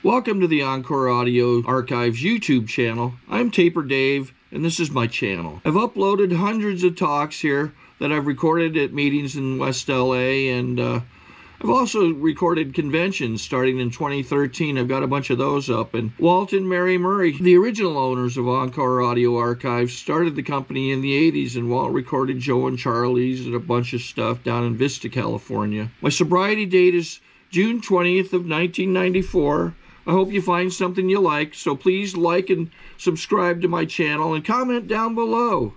Welcome to the Encore Audio Archives YouTube channel. I'm Taper Dave, and this is my channel. I've uploaded hundreds of talks here that I've recorded at meetings in West LA, and I've also recorded conventions starting in 2013. I've got a bunch of those up. And Walt and Mary Murray, the original owners of Encore Audio Archives, started the company in the 80s, and Walt recorded Joe and Charlie's and a bunch of stuff down in Vista, California. My sobriety date is June 20th of 1994. I hope you find something you like, so please like and subscribe to my channel and comment down below.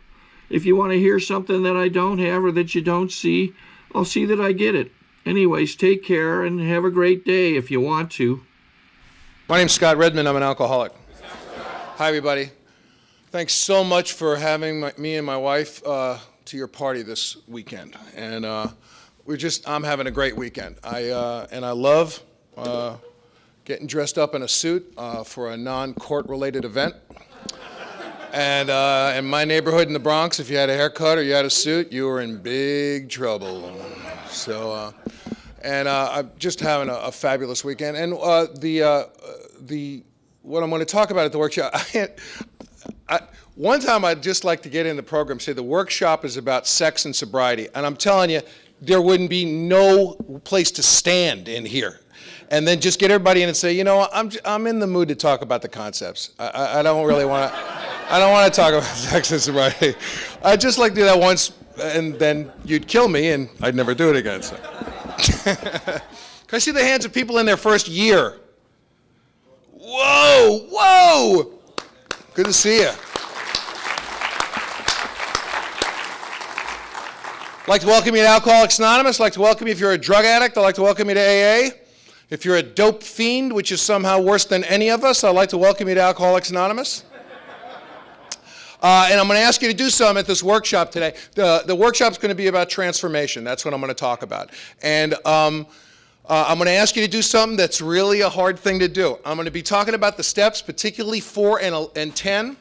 If you want to hear something that I don't have or that you don't see, I'll see that I get it. Anyways, take care and have a great day if you want to. My name's Scott Redman. I'm an alcoholic. Hi, everybody. Thanks so much for having me and my wife to your party this weekend. And I'm having a great weekend. I love getting dressed up in a suit for a non-court related event. And in my neighborhood in the Bronx, if you had a haircut or you had a suit, you were in big trouble. So, I'm just having a fabulous weekend. And what I'm going to talk about at the workshop, one time I'd just like to get in the program, say the workshop is about sex and sobriety. And I'm telling you, there wouldn't be no place to stand in here. And then just get everybody in and say, you know, I'm in the mood to talk about the concepts. I don't really want to. I don't want to talk about sex and sobriety. I'd just like to do that once, and then you'd kill me, and I'd never do it again. So. Can I see the hands of people in their first year? Whoa, whoa! Good to see you. I'd like to welcome you to Alcoholics Anonymous. I'd like to welcome you if you're a drug addict. I'd like to welcome you to AA. If you're a dope fiend, which is somehow worse than any of us, I'd like to welcome you to Alcoholics Anonymous. And I'm going to ask you to do something at this workshop today. The workshop's going to be about transformation. That's what I'm going to talk about. And I'm going to ask you to do something that's really a hard thing to do. I'm going to be talking about the steps, particularly 4 and 10.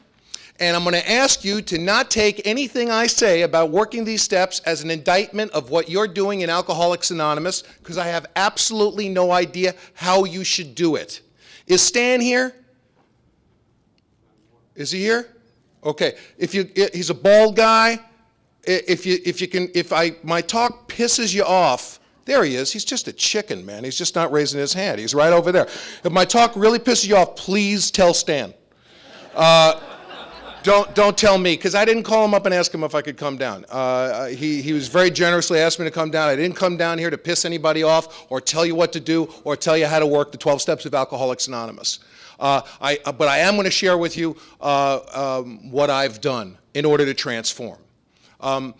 And I'm going to ask you to not take anything I say about working these steps as an indictment of what you're doing in Alcoholics Anonymous, because I have absolutely no idea how you should do it. Is Stan here? Is he here? Okay. He's a bald guy. If my talk pisses you off, there he is. He's just a chicken, man. He's just not raising his hand. He's right over there. If my talk really pisses you off, please tell Stan. Don't tell me, because I didn't call him up and ask him if I could come down. He was very generously asked me to come down. I didn't come down here to piss anybody off or tell you what to do or tell you how to work the 12 steps of Alcoholics Anonymous. But I am going to share with you what I've done in order to transform. If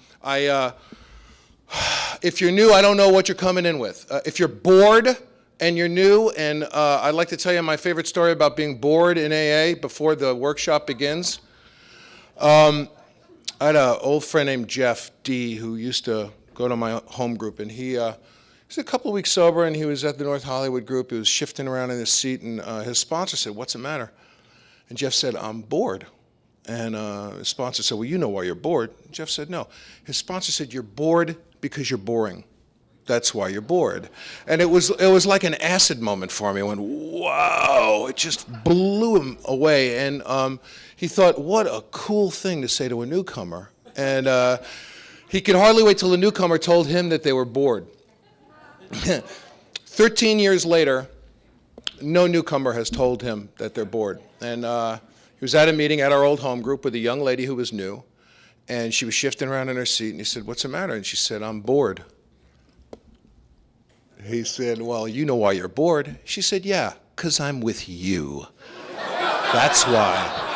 you're new, I don't know what you're coming in with. If you're bored and you're new, and I'd like to tell you my favorite story about being bored in AA before the workshop begins. I had an old friend named Jeff D. who used to go to my home group, and he was a couple of weeks sober, and he was at the North Hollywood group. He was shifting around in his seat, and his sponsor said, "What's the matter?" And Jeff said, "I'm bored." And his sponsor said, "Well, you know why you're bored." And Jeff said, "No." His sponsor said, "You're bored because you're boring. That's why you're bored." And it was like an acid moment for me. I went, wow, it just blew him away. And he thought, what a cool thing to say to a newcomer. And he could hardly wait till the newcomer told him that they were bored. 13 years later, no newcomer has told him that they're bored. And he was at a meeting at our old home group with a young lady who was new, and she was shifting around in her seat, and he said, "What's the matter?" And she said, "I'm bored." He said, "Well, you know why you're bored." She said, "Yeah, 'cause I'm with you. That's why."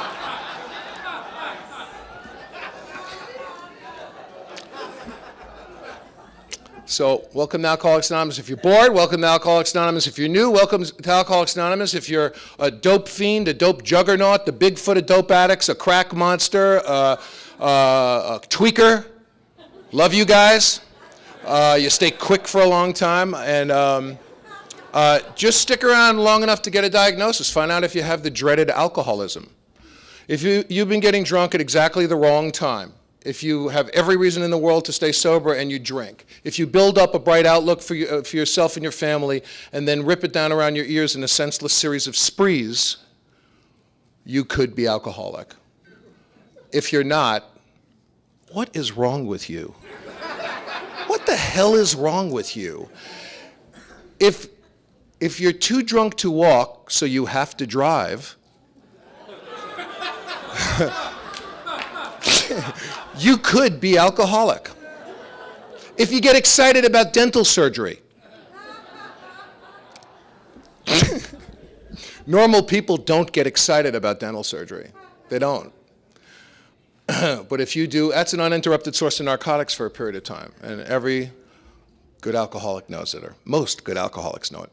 So, welcome to Alcoholics Anonymous. If you're bored, welcome to Alcoholics Anonymous. If you're new, welcome to Alcoholics Anonymous. If you're a dope fiend, a dope juggernaut, the Bigfoot of dope addicts, a crack monster, a tweaker, love you guys. You stay quick for a long time, and just stick around long enough to get a diagnosis. Find out if you have the dreaded alcoholism. If you've been getting drunk at exactly the wrong time, if you have every reason in the world to stay sober and you drink, if you build up a bright outlook for yourself and your family and then rip it down around your ears in a senseless series of sprees, you could be alcoholic. If you're not, what is wrong with you? What the hell is wrong with you? If you're too drunk to walk, so you have to drive, you could be alcoholic. If you get excited about dental surgery, normal people don't get excited about dental surgery. They don't. But if you do, that's an uninterrupted source of narcotics for a period of time. And every good alcoholic knows it, or most good alcoholics know it.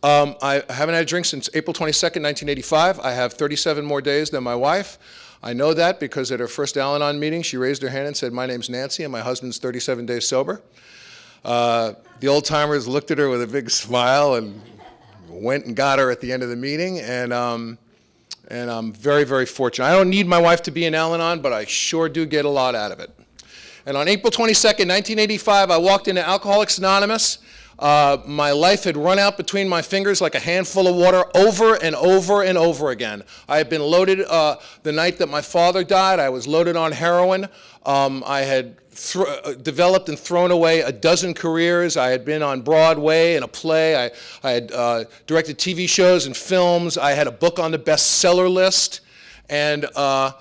I haven't had a drink since April 22nd, 1985. I have 37 more days than my wife. I know that because at her first Al-Anon meeting, she raised her hand and said, "My name's Nancy, and my husband's 37 days sober." The old-timers looked at her with a big smile and went and got her at the end of the meeting, and I'm very, very fortunate. I don't need my wife to be in Al-Anon, but I sure do get a lot out of it. And on April 22nd, 1985, I walked into Alcoholics Anonymous. My life had run out between my fingers like a handful of water over and over and over again. I had been loaded the night that my father died. I was loaded on heroin. I had developed and thrown away a dozen careers. I had been on Broadway in a play. I had directed TV shows and films. I had a book on the bestseller list, and I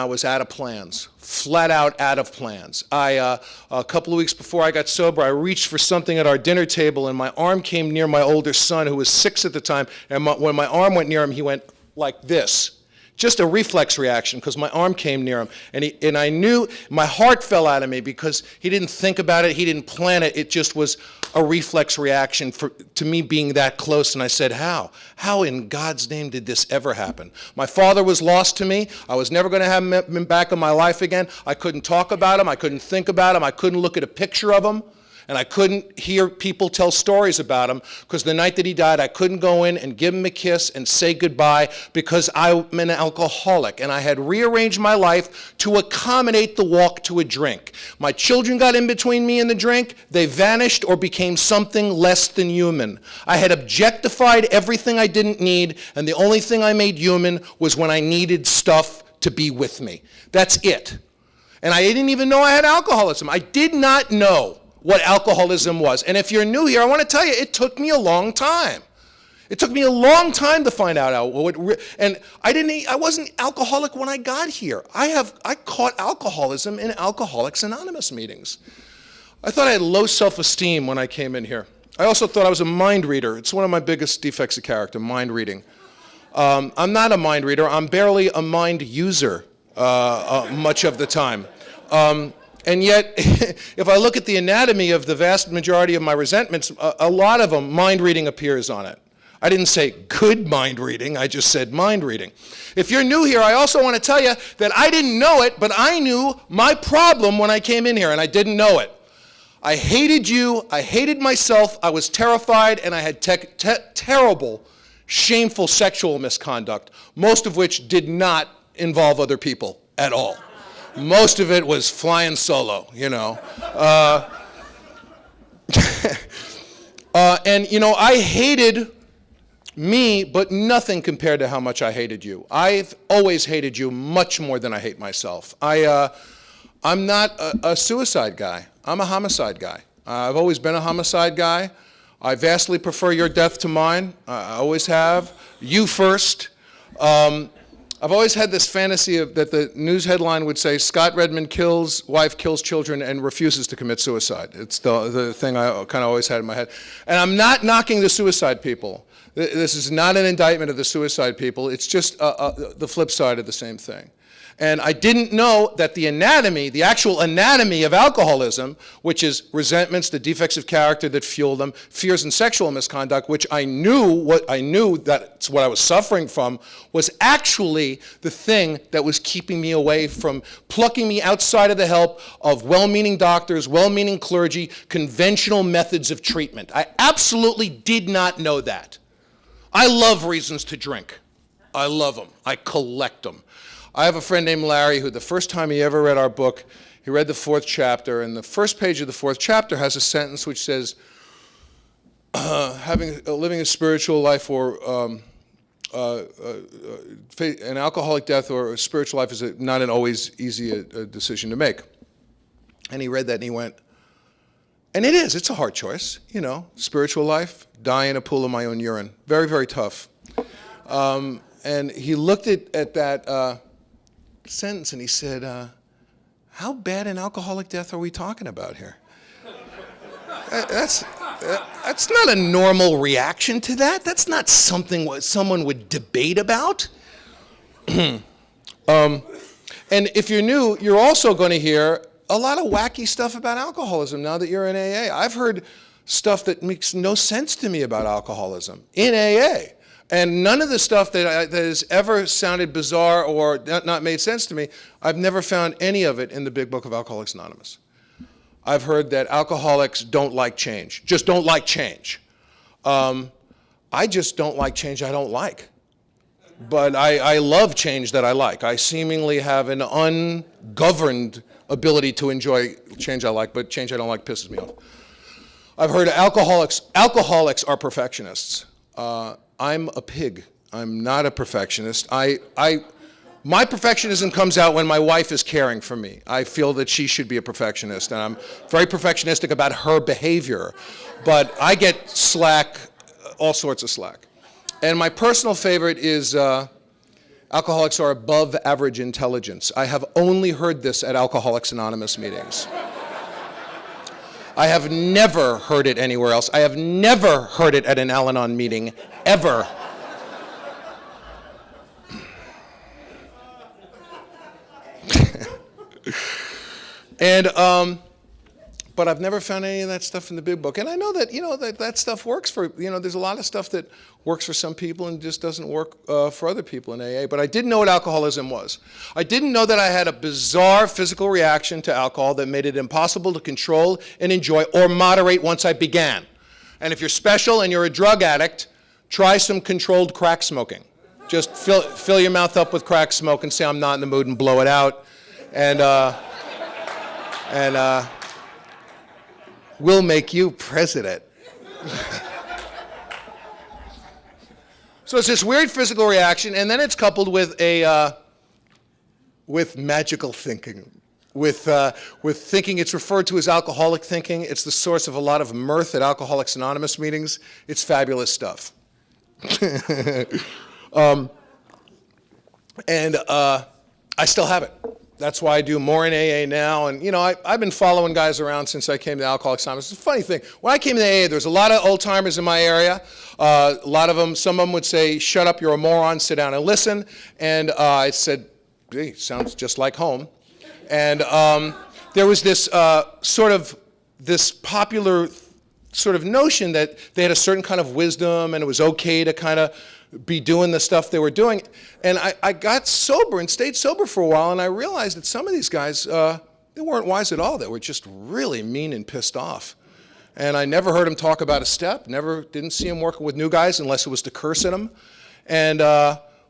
was out of plans, flat out of plans. A couple of weeks before I got sober, I reached for something at our dinner table, and my arm came near my older son, who was 6 at the time, and when my arm went near him, he went like this. Just a reflex reaction, because my arm came near him. And I knew, my heart fell out of me because he didn't think about it, he didn't plan it, it just was a reflex reaction to me being that close. And I said, how? How in God's name did this ever happen? My father was lost to me. I was never going to have him back in my life again. I couldn't talk about him, I couldn't think about him, I couldn't look at a picture of him. And I couldn't hear people tell stories about him, because the night that he died, I couldn't go in and give him a kiss and say goodbye because I'm an alcoholic. And I had rearranged my life to accommodate the walk to a drink. My children got in between me and the drink. They vanished or became something less than human. I had objectified everything I didn't need, and the only thing I made human was when I needed stuff to be with me. That's it. And I didn't even know I had alcoholism. I did not know what alcoholism was. And if you're new here, I want to tell you, it took me a long time. It took me a long time to find out and I wasn't alcoholic when I got here. I caught alcoholism in Alcoholics Anonymous meetings. I thought I had low self-esteem when I came in here. I also thought I was a mind reader. It's one of my biggest defects of character, mind reading. I'm not a mind reader. I'm barely a mind user much of the time. And yet, if I look at the anatomy of the vast majority of my resentments, a lot of them, mind reading appears on it. I didn't say good mind reading, I just said mind reading. If you're new here, I also want to tell you that I didn't know it, but I knew my problem when I came in here, and I didn't know it. I hated you, I hated myself, I was terrified, and I had terrible, shameful sexual misconduct, most of which did not involve other people at all. Most of it was flying solo, you know. And, you know, I hated me, but nothing compared to how much I hated you. I've always hated you much more than I hate myself. I'm not a suicide guy. I'm a homicide guy. I've always been a homicide guy. I vastly prefer your death to mine. I always have. You first. I've always had this fantasy that the news headline would say, Scott Redman kills, wife kills children, and refuses to commit suicide. It's the thing I kind of always had in my head. And I'm not knocking the suicide people. This is not an indictment of the suicide people. It's just the flip side of the same thing. And I didn't know that the anatomy, the actual anatomy of alcoholism, which is resentments, the defects of character that fuel them, fears and sexual misconduct, which I knew that's what I was suffering from, was actually the thing that was keeping me away from plucking me outside of the help of well-meaning doctors, well-meaning clergy, conventional methods of treatment. I absolutely did not know that. I love reasons to drink. I love them. I collect them. I have a friend named Larry who the first time he ever read our book, he read the 4th chapter, and the first page of the 4th chapter has a sentence which says, living a spiritual life or an alcoholic death or a spiritual life is not an always easy decision to make. And he read that and he went, and it's a hard choice, you know, spiritual life, die in a pool of my own urine. Very, very tough. And he looked at that sentence and he said, how bad an alcoholic death are we talking about here? That's not a normal reaction to that. That's not something what someone would debate about. And if you're new, you're also going to hear a lot of wacky stuff about alcoholism now that you're in AA. I've heard stuff that makes no sense to me about alcoholism in AA. And none of the stuff that has ever sounded bizarre or not made sense to me, I've never found any of it in the Big Book of Alcoholics Anonymous. I've heard that alcoholics don't like change, just don't like change. I just don't like change I don't like. But I love change that I like. I seemingly have an ungoverned ability to enjoy change I like, but change I don't like pisses me off. I've heard alcoholics are perfectionists. I'm a pig. I'm not a perfectionist. My perfectionism comes out when my wife is caring for me. I feel that she should be a perfectionist, and I'm very perfectionistic about her behavior. But I get slack, all sorts of slack. And my personal favorite is alcoholics are above average intelligence. I have only heard this at Alcoholics Anonymous meetings. I have never heard it anywhere else. I have never heard it at an Al-Anon meeting, ever. And, but I've never found any of that stuff in the Big Book. And I know that, you know, that stuff works for, you know, there's a lot of stuff that works for some people and just doesn't work for other people in AA. But I didn't know what alcoholism was. I didn't know that I had a bizarre physical reaction to alcohol that made it impossible to control and enjoy or moderate once I began. And if you're special and you're a drug addict, try some controlled crack smoking. Just fill your mouth up with crack smoke and say, I'm not in the mood, and blow it out. And we'll make you president. So it's this weird physical reaction, and then it's coupled with with magical thinking, with thinking. It's referred to as alcoholic thinking. It's the source of a lot of mirth at Alcoholics Anonymous meetings. It's fabulous stuff. I still have it. That's why I do more in AA now. And, you know, I've been following guys around since I came to Alcoholics Anonymous. It's a funny thing. When I came to AA, there's a lot of old-timers in my area. A lot of them, some of them would say, shut up, you're a moron, sit down and listen. And I said, hey, sounds just like home. And there was this this popular sort of notion that they had a certain kind of wisdom and it was okay to kind of be doing the stuff they were doing. And I got sober and stayed sober for a while, and I realized that some of these guys, they weren't wise at all. They were just really mean and pissed off. And I never heard them talk about a step, didn't see them working with new guys unless it was to curse at them. And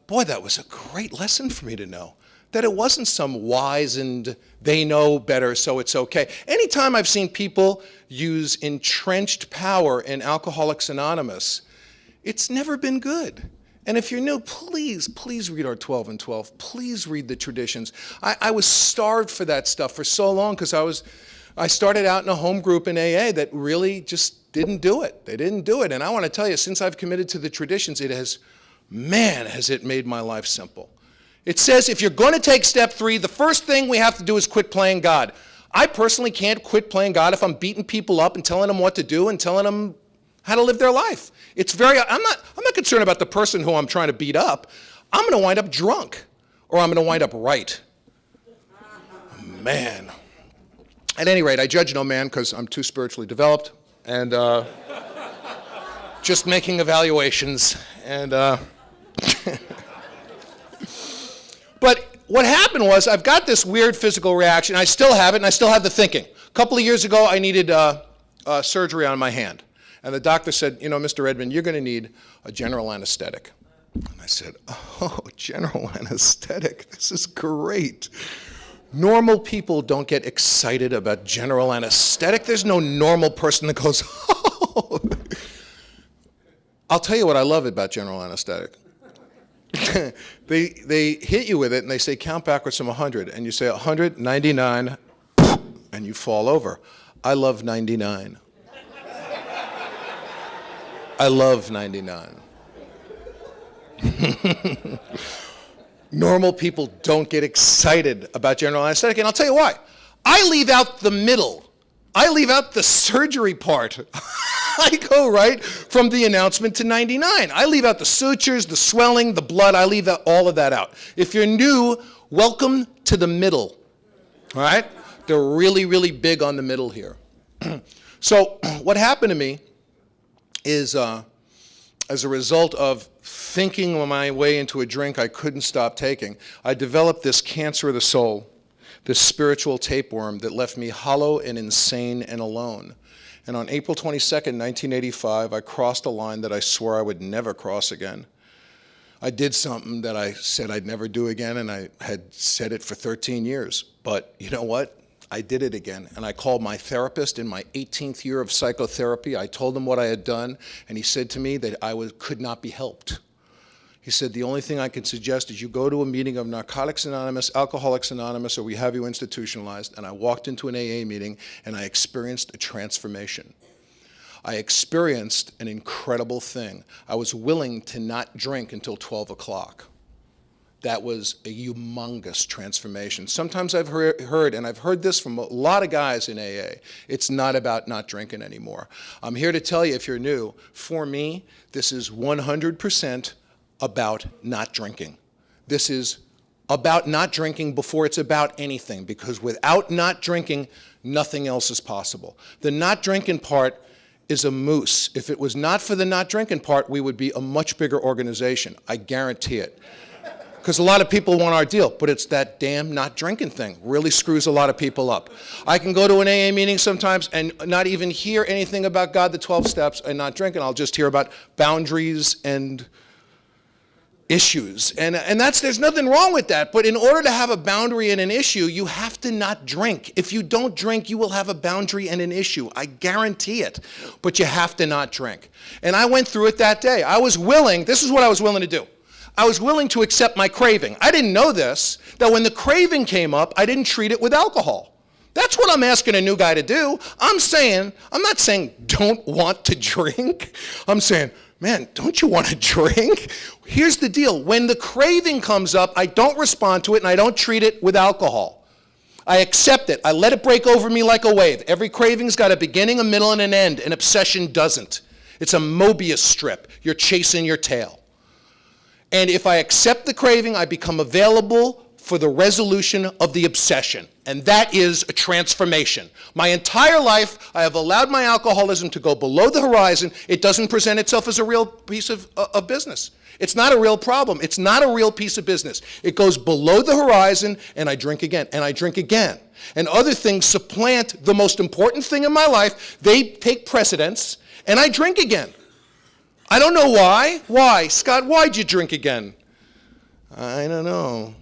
boy, that was a great lesson for me to know, that it wasn't some wise and they know better, so it's okay. Anytime I've seen people use entrenched power in Alcoholics Anonymous, it's never been good. And if you're new, please read our 12 and 12. Please read the traditions. I was starved for that stuff for so long because I started out in a home group in AA that really just didn't do it. They didn't do it. And I want to tell you, since I've committed to the traditions, has it made my life simple. It says if you're going to take step 3, the first thing we have to do is quit playing God. I personally can't quit playing God if I'm beating people up and telling them what to do and telling them how to live their life. I'm not concerned about the person who I'm trying to beat up. I'm going to wind up drunk, or I'm going to wind up right. Man. At any rate, I judge no man because I'm too spiritually developed and just making evaluations. And but what happened was I've got this weird physical reaction. I still have it, and I still have the thinking. A couple of years ago, I needed surgery on my hand. And the doctor said, you know, Mr. Redman, you're going to need a general anesthetic. And I said, oh, general anesthetic, this is great. Normal people don't get excited about general anesthetic. There's no normal person that goes, oh. I'll tell you what I love about general anesthetic. They hit you with it and they say count backwards from 100, and you say 100, 99, and you fall over. I love 99. I love 99. Normal people don't get excited about general anesthetic, and I'll tell you why. I leave out the middle. I leave out the surgery part. I go right from the announcement to 99. I leave out the sutures, the swelling, the blood. I leave all of that out. If you're new, welcome to the middle. All right? They're really, really big on the middle here. So what happened to me is, as a result of thinking my way into a drink I couldn't stop taking, I developed this cancer of the soul, this spiritual tapeworm that left me hollow and insane and alone. And on April 22nd, 1985, I crossed a line that I swore I would never cross again. I did something that I said I'd never do again, and I had said it for 13 years. But you know what? I did it again. And I called my therapist in my 18th year of psychotherapy. I told him what I had done, and he said to me that I could not be helped. He said, the only thing I can suggest is you go to a meeting of Narcotics Anonymous, Alcoholics Anonymous, or we have you institutionalized. And I walked into an AA meeting, and I experienced a transformation. I experienced an incredible thing. I was willing to not drink until 12 o'clock. That was a humongous transformation. Sometimes I've heard, and I've heard this from a lot of guys in AA, it's not about not drinking anymore. I'm here to tell you, if you're new, for me, this is 100% about not drinking. This is about not drinking before it's about anything, because without not drinking, nothing else is possible. The not drinking part is a moose. If it was not for the not drinking part, we would be a much bigger organization. I guarantee it. Because a lot of people want our deal, but it's that damn not drinking thing. Really screws a lot of people up. I can go to an AA meeting sometimes and not even hear anything about God, the 12 steps, and not drinking. I'll just hear about boundaries and issues. And there's nothing wrong with that, but in order to have a boundary and an issue, you have to not drink. If you don't drink, you will have a boundary and an issue. I guarantee it. But you have to not drink. And I went through it that day. I was willing, this is what I was willing to do. I was willing to accept my craving. I didn't know this, that when the craving came up, I didn't treat it with alcohol. That's what I'm asking a new guy to do. I'm not saying don't want to drink. I'm saying, man, don't you want to drink? Here's the deal. When the craving comes up, I don't respond to it and I don't treat it with alcohol. I accept it. I let it break over me like a wave. Every craving's got a beginning, a middle, and an end. An obsession doesn't. It's a Mobius strip. You're chasing your tail. And if I accept the craving, I become available for the resolution of the obsession. And that is a transformation. My entire life, I have allowed my alcoholism to go below the horizon. It doesn't present itself as a real piece of business. It's not a real problem. It's not a real piece of business. It goes below the horizon, and I drink again, and I drink again. And other things supplant the most important thing in my life. They take precedence, and I drink again. I don't know why. Why? Scott, why'd you drink again? I don't know.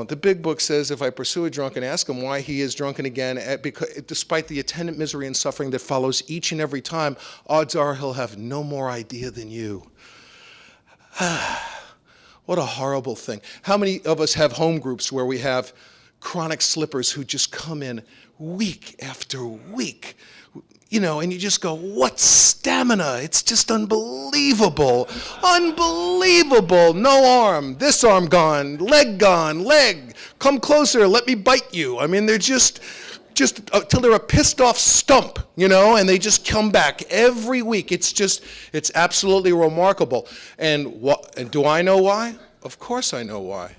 The big book says if I pursue a drunk and ask him why he is drunken again, because despite the attendant misery and suffering that follows each and every time, odds are he'll have no more idea than you. What a horrible thing. How many of us have home groups where we have chronic slippers who just come in week after week? You know, and you just go, what stamina? It's just unbelievable. Unbelievable. No arm, this arm gone, leg, come closer, let me bite you. I mean, they're just till they're a pissed off stump, you know, and they just come back every week. It's absolutely remarkable. And do I know why? Of course I know why.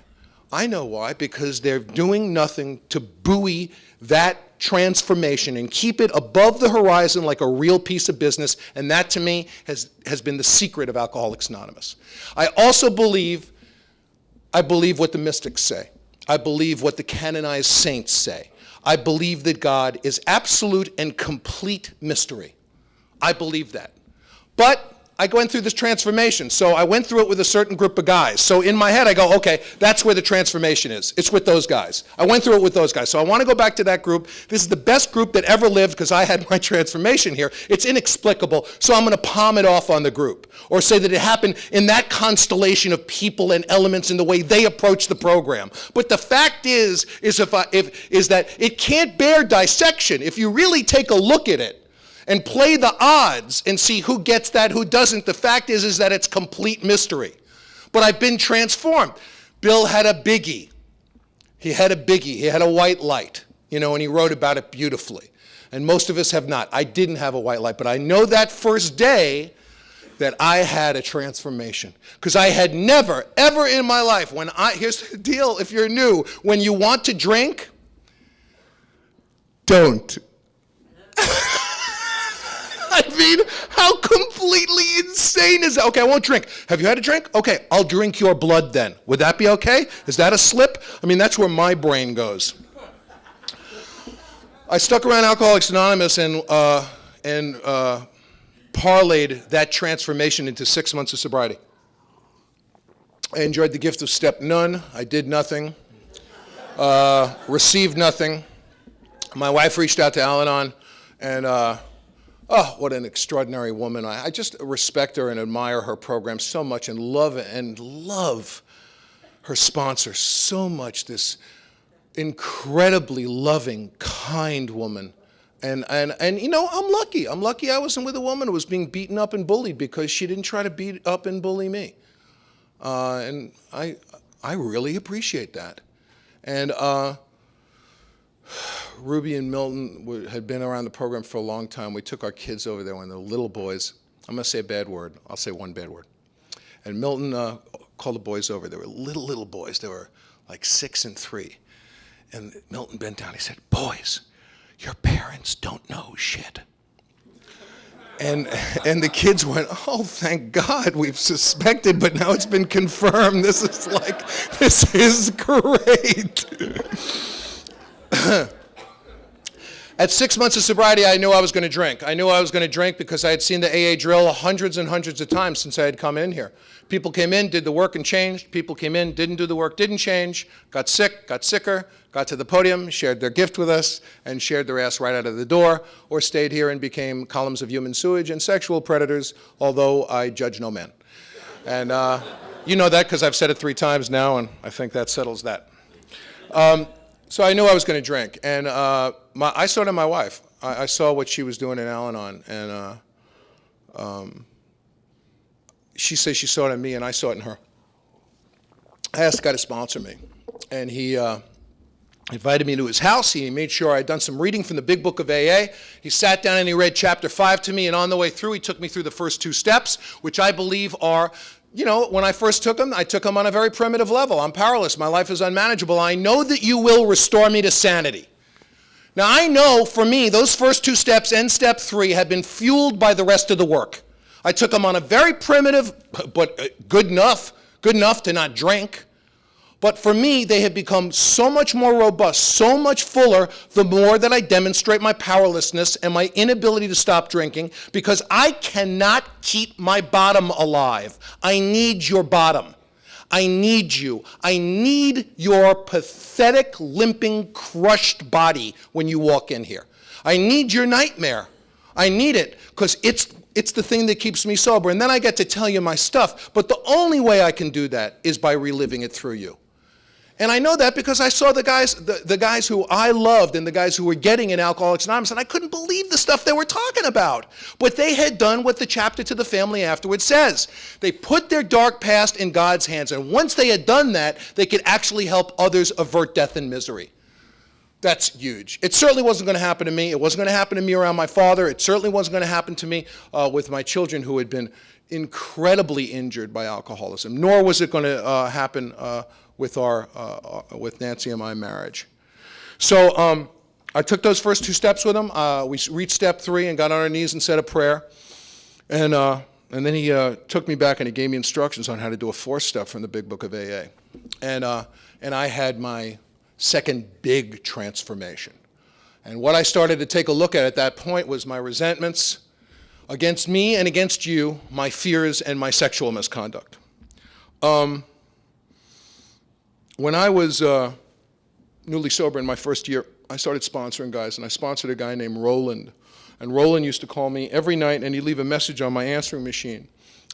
I know why, because they're doing nothing to buoy that transformation and keep it above the horizon like a real piece of business, and that to me has been the secret of Alcoholics Anonymous. I believe what the mystics say. I believe what the canonized saints say. I believe that God is absolute and complete mystery. I believe that. But I went through this transformation. So I went through it with a certain group of guys. So in my head, I go, okay, that's where the transformation is. It's with those guys. I went through it with those guys. So I want to go back to that group. This is the best group that ever lived because I had my transformation here. It's inexplicable, so I'm going to palm it off on the group or say that it happened in that constellation of people and elements in the way they approach the program. But the fact is that it can't bear dissection. If you really take a look at it, and play the odds and see who gets that, who doesn't. The fact is that it's complete mystery. But I've been transformed. Bill had a biggie. He had a biggie. He had a white light, and he wrote about it beautifully. And most of us have not. I didn't have a white light, but I know that first day that I had a transformation. Because I had never, ever in my life, here's the deal, if you're new, when you want to drink, don't. I mean, how completely insane is that? Okay, I won't drink. Have you had a drink? Okay, I'll drink your blood then. Would that be okay? Is that a slip? I mean, that's where my brain goes. I stuck around Alcoholics Anonymous and parlayed that transformation into 6 months of sobriety. I enjoyed the gift of step none. I did nothing, received nothing. My wife reached out to Al-Anon, and oh, what an extraordinary woman. I just respect her and admire her program so much and love her sponsor so much, this incredibly loving, kind woman. And I'm lucky. I'm lucky I wasn't with a woman who was being beaten up and bullied because she didn't try to beat up and bully me. And I really appreciate that. And Ruby and Milton had been around the program for a long time. We took our kids over there when they were little boys. I'm going to say a bad word. I'll say one bad word. And Milton called the boys over. They were little boys. They were like 6 and 3. And Milton bent down. He said, "Boys, your parents don't know shit." And the kids went, "Oh, thank God, we've suspected, but now it's been confirmed. This is great." At 6 months of sobriety, I knew I was going to drink. I knew I was going to drink because I had seen the AA drill hundreds and hundreds of times since I had come in here. People came in, did the work, and changed. People came in, didn't do the work, didn't change, got sick, got sicker, got to the podium, shared their gift with us, and shared their ass right out of the door, or stayed here and became columns of human sewage and sexual predators, although I judge no man. And you know that because I've said it 3 times now, and I think that settles that. So I knew I was going to drink, and I saw it in my wife. I saw what she was doing in Al-Anon, and she says she saw it in me, and I saw it in her. I asked the guy to sponsor me, and he invited me to his house. He made sure I'd done some reading from the Big Book of AA. He sat down and he read chapter 5 to me, and on the way through, he took me through the first 2 steps, which I believe are, when I first took them, I took them on a very primitive level. I'm powerless. My life is unmanageable. I know that you will restore me to sanity. Now, I know for me, those first 2 steps and step 3 have been fueled by the rest of the work. I took them on a very primitive, but good enough to not drink. But for me, they have become so much more robust, so much fuller, the more that I demonstrate my powerlessness and my inability to stop drinking, because I cannot keep my bottom alive. I need your bottom. I need you. I need your pathetic, limping, crushed body when you walk in here. I need your nightmare. I need it, because it's the thing that keeps me sober. And then I get to tell you my stuff, but the only way I can do that is by reliving it through you. And I know that because I saw the guys who I loved and the guys who were getting in Alcoholics Anonymous, and I couldn't believe the stuff they were talking about. But they had done what the chapter to the family afterwards says. They put their dark past in God's hands, and once they had done that, they could actually help others avert death and misery. That's huge. It certainly wasn't going to happen to me. It wasn't going to happen to me around my father. It certainly wasn't going to happen to me with my children who had been incredibly injured by alcoholism, nor was it going to happen with Nancy and my marriage. So I took those first 2 steps with him. We reached step 3 and got on our knees and said a prayer. And then he took me back and he gave me instructions on how to do a 4th step from the Big Book of AA. And I had my second big transformation. And what I started to take a look at that point was my resentments, against me and against you, my fears and my sexual misconduct. When I was newly sober in my first year, I started sponsoring guys, and I sponsored a guy named Roland. And Roland used to call me every night, and he'd leave a message on my answering machine.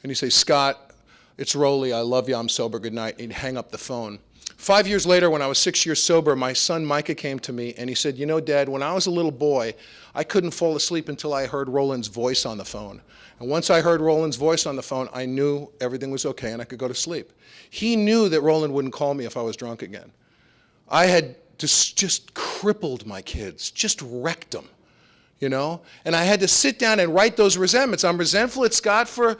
And he'd say, Scott, it's Rolly, I love you, I'm sober, good night. He'd hang up the phone. 5 years later, when I was 6 years sober, my son Micah came to me, and he said, you know, Dad, when I was a little boy, I couldn't fall asleep until I heard Roland's voice on the phone. And once I heard Roland's voice on the phone, I knew everything was okay and I could go to sleep. He knew that Roland wouldn't call me if I was drunk again. I had just crippled my kids, just wrecked them, you know? And I had to sit down and write those resentments. I'm resentful at Scott for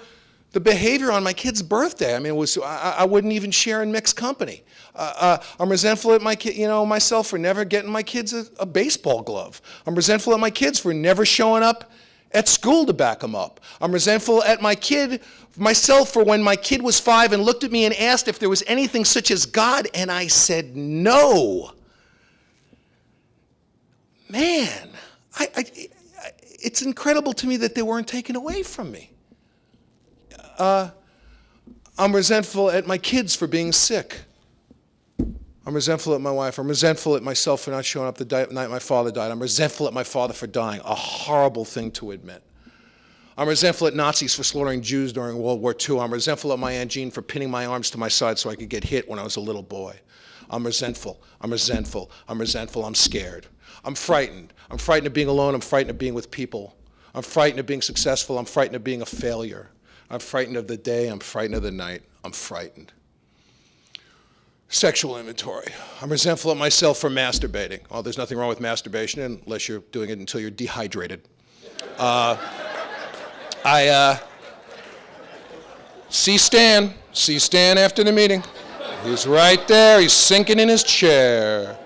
the behavior on my kid's birthday. I mean, I wouldn't even share in mixed company. I'm resentful at my kid, myself for never getting my kids a baseball glove. I'm resentful at my kids for never showing up at school to back them up. I'm resentful at myself for when my kid was 5 and looked at me and asked if there was anything such as God, and I said no. Man, it's incredible to me that they weren't taken away from me. I'm resentful at my kids for being sick. I'm resentful at my wife. I'm resentful at myself for not showing up the night my father died. I'm resentful at my father for dying, a horrible thing to admit. I'm resentful at Nazis for slaughtering Jews during World War II. I'm resentful at my Aunt Jean for pinning my arms to my side so I could get hit when I was a little boy. I'm resentful. I'm resentful. I'm resentful. I'm scared. I'm frightened. I'm frightened of being alone. I'm frightened of being with people. I'm frightened of being successful. I'm frightened of being a failure. I'm frightened of the day. I'm frightened of the night. I'm frightened. Sexual inventory. I'm resentful at myself for masturbating. Oh, there's nothing wrong with masturbation unless you're doing it until you're dehydrated. See Stan after the meeting. He's right there. He's sinking in his chair.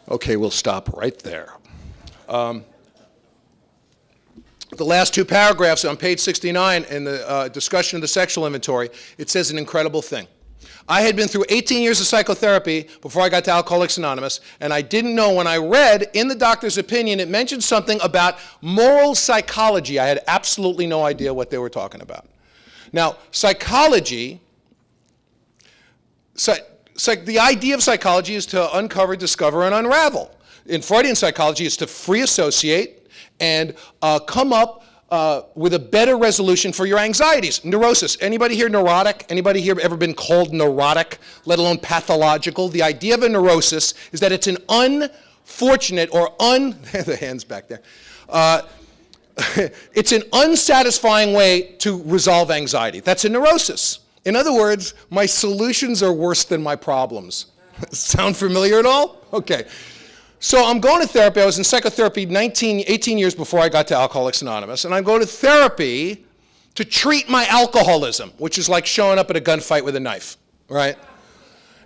Okay, we'll stop right there. The last 2 paragraphs on page 69 in the discussion of the sexual inventory, it says an incredible thing. I had been through 18 years of psychotherapy before I got to Alcoholics Anonymous, and I didn't know when I read in the doctor's opinion, it mentioned something about moral psychology. I had absolutely no idea what they were talking about. Now, psychology, the idea of psychology is to uncover, discover, and unravel. In Freudian psychology, it's to free associate and come up with a better resolution for your anxieties. Neurosis. Anybody here neurotic? Anybody here ever been called neurotic, let alone pathological? The idea of a neurosis is that it's an unfortunate or the hand's back there. It's an unsatisfying way to resolve anxiety. That's a neurosis. In other words, my solutions are worse than my problems. Sound familiar at all? Okay. So I'm going to therapy. I was in psychotherapy 18 years before I got to Alcoholics Anonymous, and I go to therapy to treat my alcoholism, which is like showing up at a gunfight with a knife, right?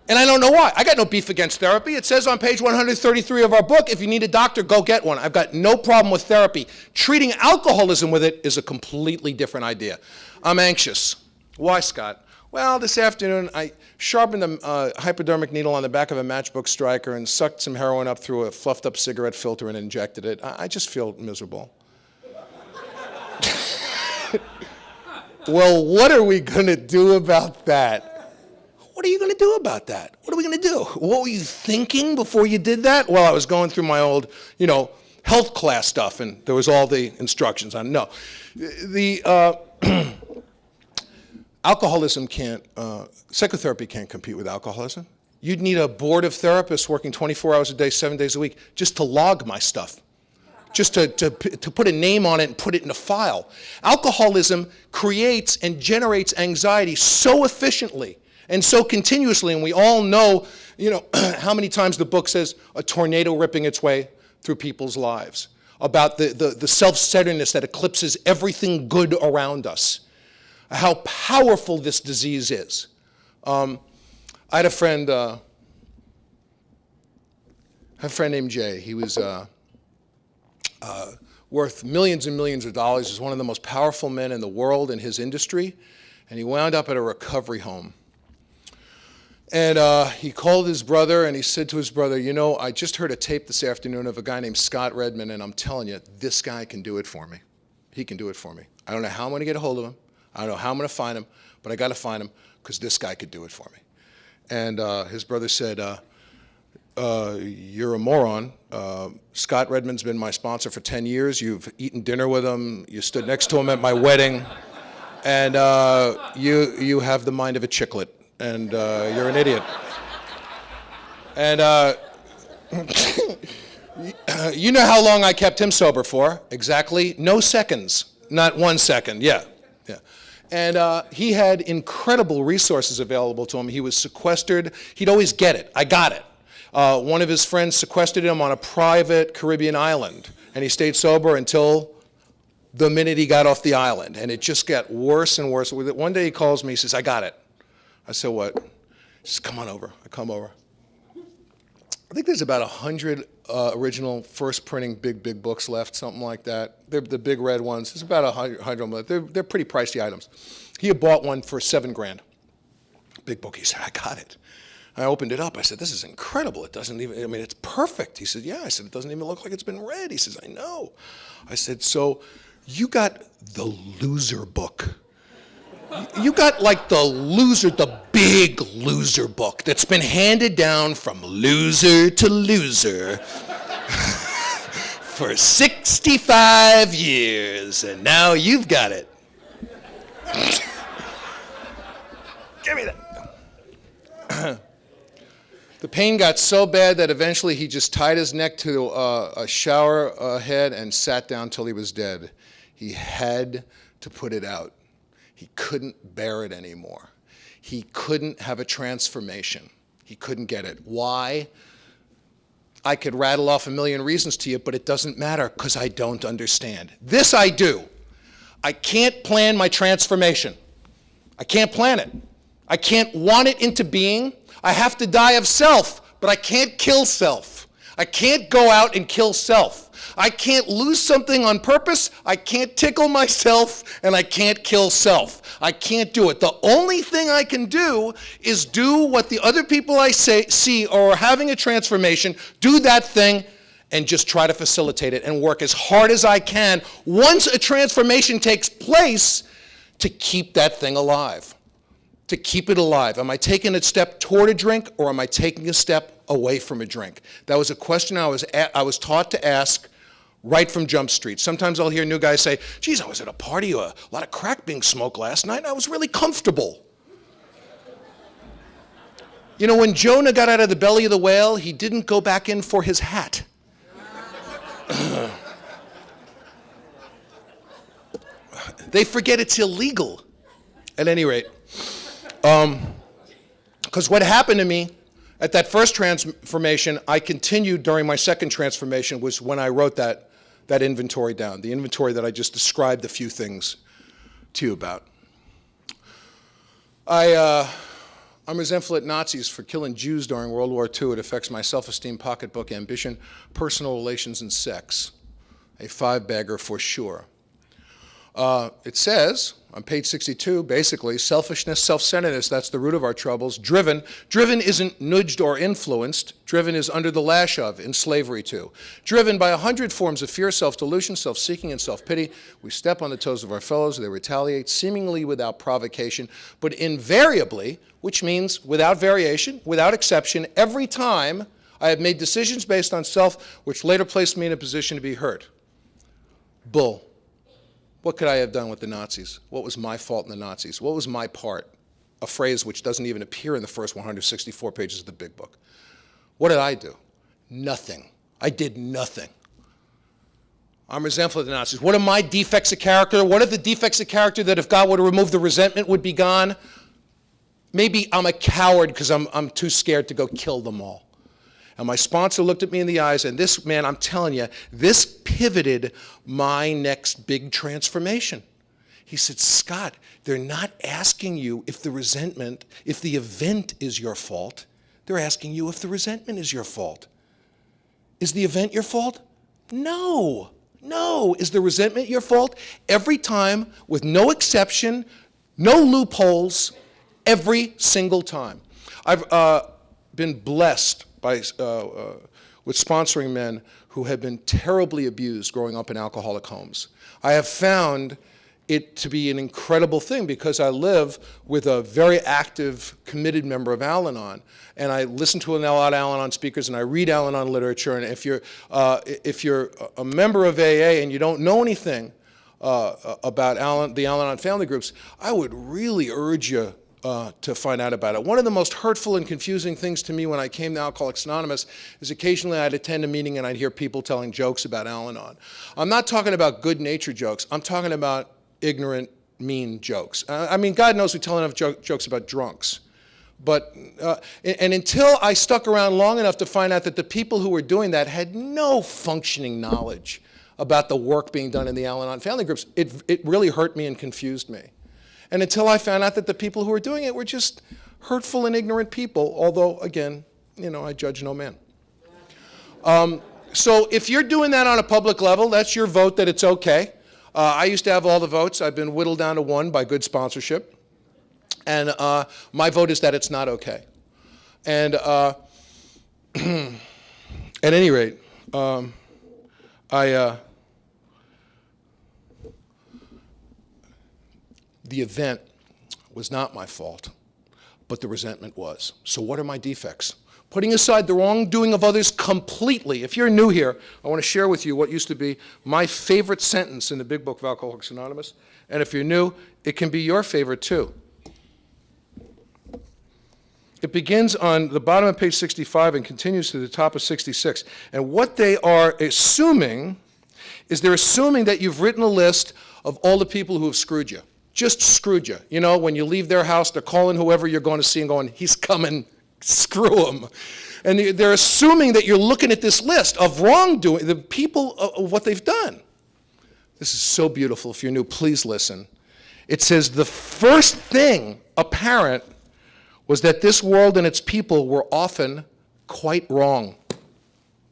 And I don't know why. I got no beef against therapy. It says on page 133 of our book, if you need a doctor, go get one. I've got no problem with therapy. Treating alcoholism with it is a completely different idea. I'm anxious. Why, Scott? Well, this afternoon, I sharpened a hypodermic needle on the back of a matchbook striker and sucked some heroin up through a fluffed-up cigarette filter and injected it. I just feel miserable. Well, what are we going to do about that? What are you going to do about that? What are we going to do? What were you thinking before you did that? Well, I was going through my old, health class stuff, and there was all the instructions on it. No. Alcoholism psychotherapy can't compete with alcoholism. You'd need a board of therapists working 24 hours a day, 7 days a week, just to log my stuff, just to put a name on it and put it in a file. Alcoholism creates and generates anxiety so efficiently and so continuously, and we all know, how many times the book says a tornado ripping its way through people's lives, about the self-centeredness that eclipses everything good around us. How powerful this disease is. I had a friend named Jay. He was worth millions and millions of dollars. He was one of the most powerful men in the world in his industry, and he wound up at a recovery home. And he called his brother, and he said to his brother, you know, I just heard a tape this afternoon of a guy named Scott Redman, and I'm telling you, this guy can do it for me. He can do it for me. I don't know how I'm going to get a hold of him. I don't know how I'm going to find him, but I got to find him because this guy could do it for me. And his brother said, you're a moron. Scott Redman's been my sponsor for 10 years. You've eaten dinner with him. You stood next to him at my wedding. And you have the mind of a chicklet. And you're an idiot. And you know how long I kept him sober for? Exactly no seconds. Not 1 second. Yeah. And he had incredible resources available to him. He was sequestered. He'd always get it. I got it. One of his friends sequestered him on a private Caribbean island, and he stayed sober until the minute he got off the island. And it just got worse and worse. One day he calls me, he says, I got it. I said, what? He says, come on over. I come over. I think there's about 100 original first printing big books left, something like that. They're the big red ones. There's about 100 of them left. They're pretty pricey items. He had bought one for $7,000. Big book. He said, I got it. I opened it up. I said, this is incredible. It doesn't even, I mean, it's perfect. He said, yeah. I said, it doesn't even look like it's been read. He says, I know. I said, so you got the loser book. You got like the big loser book that's been handed down from loser to loser for 65 years, and now you've got it. Give me that. The pain got so bad that eventually he just tied his neck to a shower head and sat down till he was dead. He had to put it out. He couldn't bear it anymore. He couldn't have a transformation. He couldn't get it. Why? I could rattle off a million reasons to you, but it doesn't matter because I don't understand. This I do. I can't plan my transformation. I can't plan it. I can't want it into being. I have to die of self, but I can't kill self. I can't go out and kill self. I can't lose something on purpose, I can't tickle myself, and I can't kill self. I can't do it. The only thing I can do is do what the other people I see are having a transformation, do that thing, and just try to facilitate it and work as hard as I can once a transformation takes place to keep that thing alive. To keep it alive. Am I taking a step toward a drink, or am I taking a step away from a drink? That was a question I was taught to ask right from Jump Street. Sometimes I'll hear new guys say, geez, I was at a party, a lot of crack being smoked last night, and I was really comfortable. You know, when Jonah got out of the belly of the whale, he didn't go back in for his hat. They forget it's illegal. At any rate, because what happened to me at that first transformation, I continued during my second transformation, was when I wrote that inventory down, the inventory that I just described a few things to you about. I'm resentful at Nazis for killing Jews during World War II. It affects my self-esteem, pocketbook, ambition, personal relations, and sex. A five-bagger for sure. It says, on page 62, basically, selfishness, self-centeredness, that's the root of our troubles. Driven isn't nudged or influenced. Driven is under the lash of, in slavery to. Driven by 100 forms of fear, self-delusion, self-seeking, and self-pity. We step on the toes of our fellows. They retaliate, seemingly without provocation, but invariably, which means without variation, without exception, every time I have made decisions based on self, which later placed me in a position to be hurt. Bull. What could I have done with the Nazis? What was my fault in the Nazis? What was my part? A phrase which doesn't even appear in the first 164 pages of the big book. What did I do? Nothing. I did nothing. I'm resentful of the Nazis. What are my defects of character? What are the defects of character that if God were to remove the resentment would be gone? Maybe I'm a coward because I'm too scared to go kill them all. And my sponsor looked at me in the eyes, and this, man, I'm telling you, this pivoted my next big transformation. He said, Scott, they're not asking you if the resentment, if the event is your fault. They're asking you if the resentment is your fault. Is the event your fault? No. No. Is the resentment your fault? Every time, with no exception, no loopholes, every single time. I've been blessed by, with sponsoring men who have been terribly abused growing up in alcoholic homes. I have found it to be an incredible thing because I live with a very active, committed member of Al-Anon, and I listen to a lot of Al-Anon speakers, and I read Al-Anon literature, and if you're a member of AA and you don't know anything about the Al-Anon family groups, I would really urge you to find out about it. One of the most hurtful and confusing things to me when I came to Alcoholics Anonymous is occasionally I'd attend a meeting and I'd hear people telling jokes about Al-Anon. I'm not talking about good-natured jokes. I'm talking about ignorant, mean jokes. I mean, God knows we tell enough jokes about drunks. But, and until I stuck around long enough to find out that the people who were doing that had no functioning knowledge about the work being done in the Al-Anon family groups, it really hurt me and confused me. And until I found out that the people who were doing it were just hurtful and ignorant people, although, again, you know, I judge no man. So if you're doing that on a public level, that's your vote that it's okay. I used to have all the votes. I've been whittled down to one by good sponsorship. And my vote is that it's not okay. And at any rate, the event was not my fault, but the resentment was. So what are my defects? Putting aside the wrongdoing of others completely. If you're new here, I want to share with you what used to be my favorite sentence in the big book of Alcoholics Anonymous. And if you're new, it can be your favorite too. It begins on the bottom of page 65 and continues to the top of 66. And what they are assuming is they're assuming that you've written a list of all the people who have screwed you. Just screwed you. You know, when you leave their house, they're calling whoever you're going to see and going, he's coming, screw him. And they're assuming that you're looking at this list of wrongdoing, the people of what they've done. This is so beautiful. If you're new, please listen. It says the first thing apparent was that this world and its people were often quite wrong.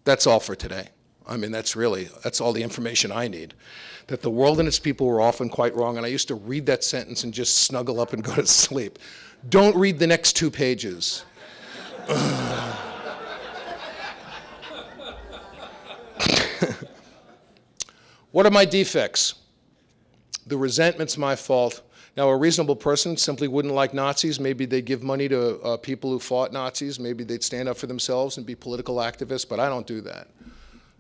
That's all for today. I mean, that's all the information I need. That the world and its people were often quite wrong, and I used to read that sentence and just snuggle up and go to sleep. Don't read the next 2 pages. What are my defects? The resentment's my fault. Now, a reasonable person simply wouldn't like Nazis. Maybe they'd give money to people who fought Nazis. Maybe they'd stand up for themselves and be political activists, but I don't do that.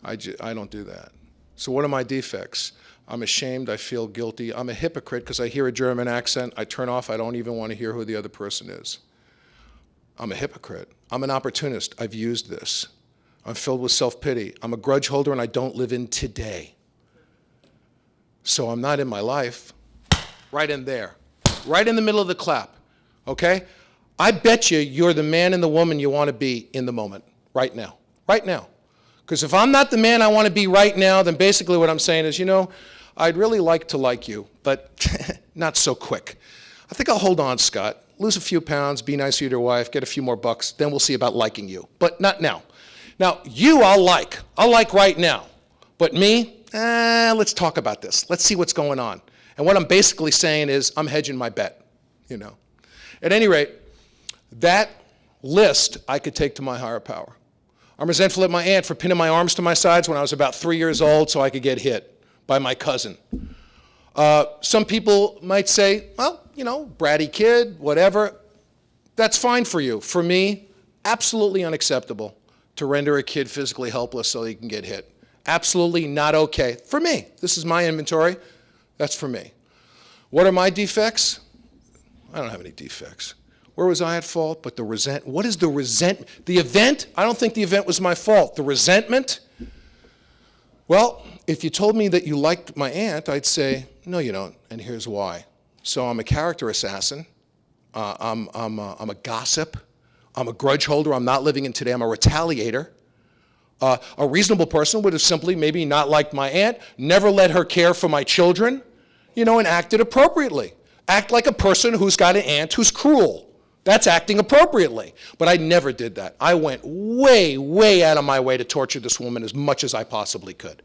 I don't do that. So what are my defects? I'm ashamed, I feel guilty. I'm a hypocrite because I hear a German accent, I turn off, I don't even want to hear who the other person is. I'm a hypocrite. I'm an opportunist, I've used this. I'm filled with self-pity. I'm a grudge holder and I don't live in today. So I'm not in my life. Right in there. Right in the middle of the clap. Okay? I bet you're the man and the woman you want to be in the moment. Right now. Right now. Because if I'm not the man I want to be right now, then basically what I'm saying is, you know, I'd really like to like you, but not so quick. I think I'll hold on, Scott. Lose a few pounds, be nicer to your wife, get a few more bucks, then we'll see about liking you. But not now. Now, you I'll like. I'll like right now. But me, let's talk about this. Let's see what's going on. And what I'm basically saying is I'm hedging my bet, you know. At any rate, that list I could take to my higher power. I'm resentful at my aunt for pinning my arms to my sides when I was about 3 years old so I could get hit by my cousin. Some people might say, well, you know, bratty kid, whatever. That's fine for you. For me, absolutely unacceptable to render a kid physically helpless so he can get hit. Absolutely not okay. For me, this is my inventory. That's for me. What are my defects? I don't have any defects. Where was I at fault? But what is the resentment? The event, I don't think the event was my fault. The resentment, well, if you told me that you liked my aunt, I'd say, no, you don't, and here's why. So I'm a character assassin. I'm a gossip. I'm a grudge holder. I'm not living in today. I'm a retaliator. A reasonable person would have simply maybe not liked my aunt, never let her care for my children, you know, and acted appropriately. Act like a person who's got an aunt who's cruel. That's acting appropriately. But I never did that. I went way, way out of my way to torture this woman as much as I possibly could.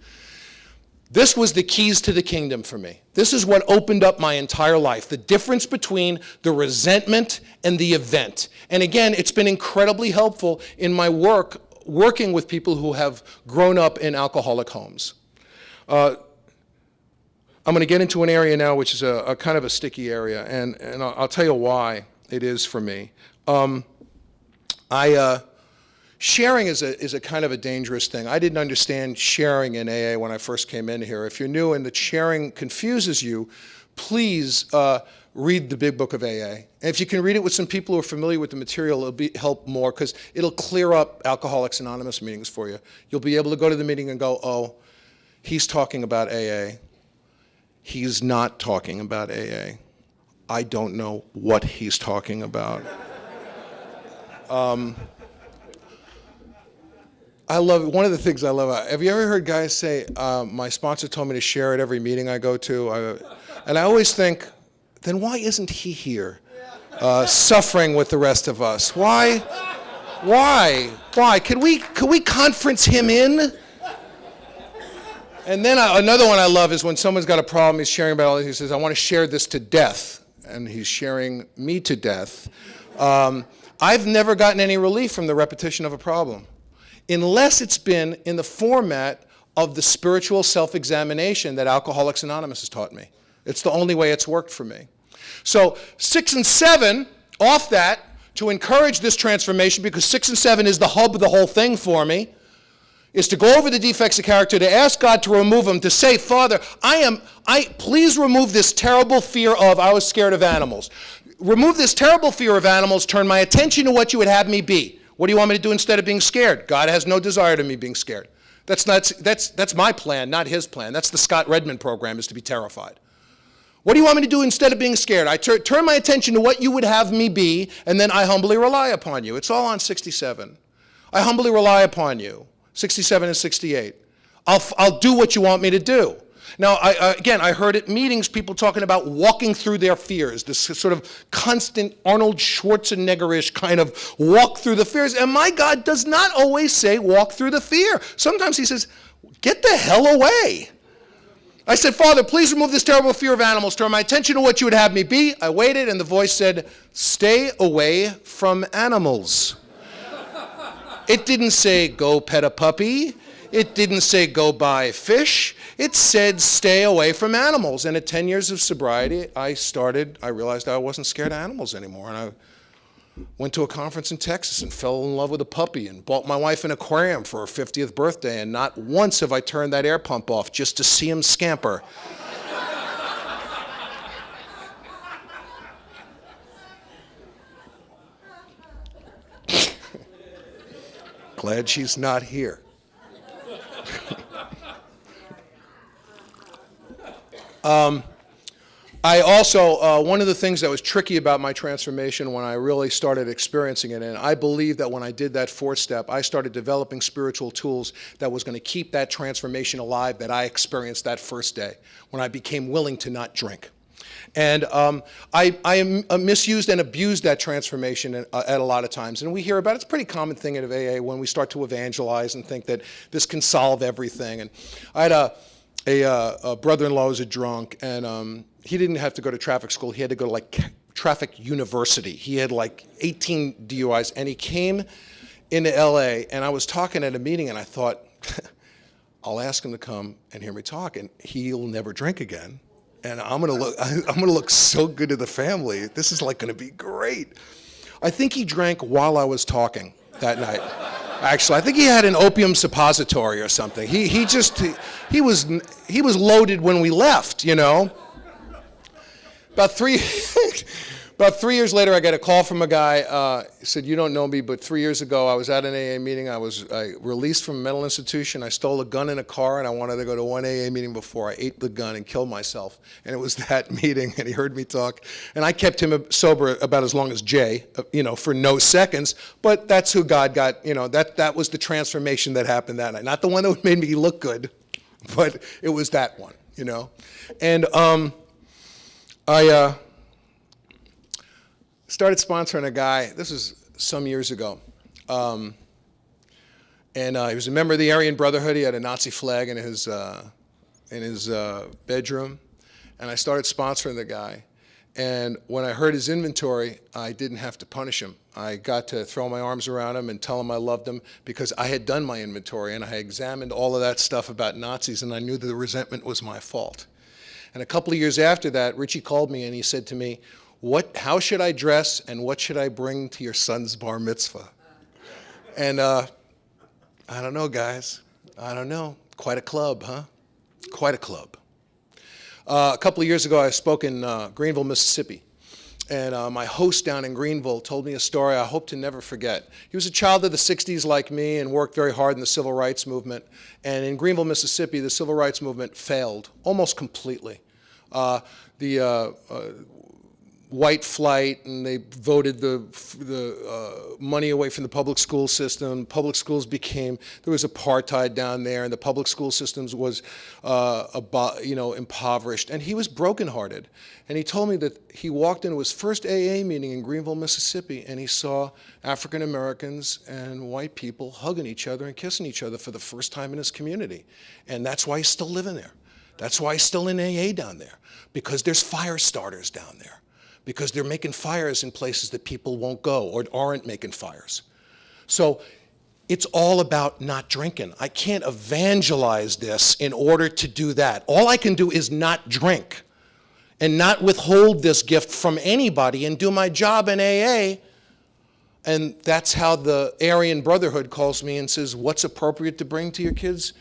This was the keys to the kingdom for me. This is what opened up my entire life, the difference between the resentment and the event. And again, it's been incredibly helpful in my working with people who have grown up in alcoholic homes. I'm going to get into an area now which is a kind of a sticky area, and I'll tell you why it is for me. Sharing is a kind of a dangerous thing. I didn't understand sharing in AA when I first came in here. If you're new and that sharing confuses you, please read the big book of AA. And if you can read it with some people who are familiar with the material, it'll help more, because it'll clear up Alcoholics Anonymous meetings for you. You'll be able to go to the meeting and go, oh, he's talking about AA. He's not talking about AA. I don't know what he's talking about. I love, one of the things I love, have you ever heard guys say, my sponsor told me to share at every meeting I go to? And I always think, then why isn't he here, suffering with the rest of us? Why? Could we conference him in? And then another one I love is when someone's got a problem, he's sharing about all this, he says, I want to share this to death. And he's sharing me to death. I've never gotten any relief from the repetition of a problem, unless it's been in the format of the spiritual self-examination that Alcoholics Anonymous has taught me. It's the only way it's worked for me. So 6 and 7, off that, to encourage this transformation, because 6 and 7 is the hub of the whole thing for me, is to go over the defects of character, to ask God to remove them, to say, Father, please remove this terrible fear of, I was scared of animals. Remove this terrible fear of animals, turn my attention to what you would have me be. What do you want me to do instead of being scared? God has no desire to me being scared. That's my plan, not his plan. That's the Scott Redman program, is to be terrified. What do you want me to do instead of being scared? I turn my attention to what you would have me be, and then I humbly rely upon you. It's all on 67. I humbly rely upon you. 67 and 68. I'll do what you want me to do. Now, again, I heard at meetings people talking about walking through their fears, this sort of constant Arnold Schwarzenegger-ish kind of walk through the fears. And my God does not always say walk through the fear. Sometimes he says, get the hell away. I said, Father, please remove this terrible fear of animals. Turn my attention to what you would have me be. I waited, and the voice said, stay away from animals. It didn't say, go pet a puppy. It didn't say, go buy fish. It said, stay away from animals. And at 10 years of sobriety, I realized I wasn't scared of animals anymore. And I went to a conference in Texas and fell in love with a puppy and bought my wife an aquarium for her 50th birthday. And not once have I turned that air pump off just to see him scamper. Glad she's not here. I also, one of the things that was tricky about my transformation when I really started experiencing it, and I believe that when I did that 4th step, I started developing spiritual tools that was going to keep that transformation alive that I experienced that first day when I became willing to not drink. And I misused and abused that transformation at a lot of times. And we hear about it. It's a pretty common thing at AA when we start to evangelize and think that this can solve everything. And I had a brother-in-law who was a drunk, and he didn't have to go to traffic school. He had to go to like traffic university. He had like 18 DUIs, and he came into LA, and I was talking at a meeting, and I thought, I'll ask him to come and hear me talk, and he'll never drink again. And I'm gonna look so good to the family. This is like gonna be great. I think he drank while I was talking that night. Actually, I think he had an opium suppository or something. He was loaded when we left, you know. About 3 years later, I got a call from a guy. He said, you don't know me, but 3 years ago, I was at an AA meeting. I released from a mental institution. I stole a gun in a car, and I wanted to go to one AA meeting before I ate the gun and killed myself. And it was that meeting, and he heard me talk. And I kept him sober about as long as Jay, for no seconds. But that's who God got, that was the transformation that happened that night. Not the one that made me look good, but it was that one, And I started sponsoring a guy, this was some years ago, and he was a member of the Aryan Brotherhood. He had a Nazi flag in his in his bedroom, and I started sponsoring the guy. And when I heard his inventory, I didn't have to punish him. I got to throw my arms around him and tell him I loved him because I had done my inventory and I had examined all of that stuff about Nazis, and I knew that the resentment was my fault. And a couple of years after that, Richie called me and he said to me, how should I dress and what should I bring to your son's bar mitzvah? And I don't know, guys. I don't know. Quite a club, huh? Quite a club. A couple of years ago, I spoke in Greenville, Mississippi. And my host down in Greenville told me a story I hope to never forget. He was a child of the 60s like me and worked very hard in the civil rights movement. And in Greenville, Mississippi, the civil rights movement failed almost completely. The white flight, and they voted the money away from the public school system. Public schools there was apartheid down there, and the public school systems was, impoverished. And he was brokenhearted. And he told me that he walked into his first AA meeting in Greenville, Mississippi, and he saw African Americans and white people hugging each other and kissing each other for the first time in his community. And that's why he's still living there. That's why he's still in AA down there, because there's fire starters down there. Because they're making fires in places that people won't go or aren't making fires. So it's all about not drinking. I can't evangelize this in order to do that. All I can do is not drink and not withhold this gift from anybody and do my job in AA. And that's how the Aryan Brotherhood calls me and says, what's appropriate to bring to your kids'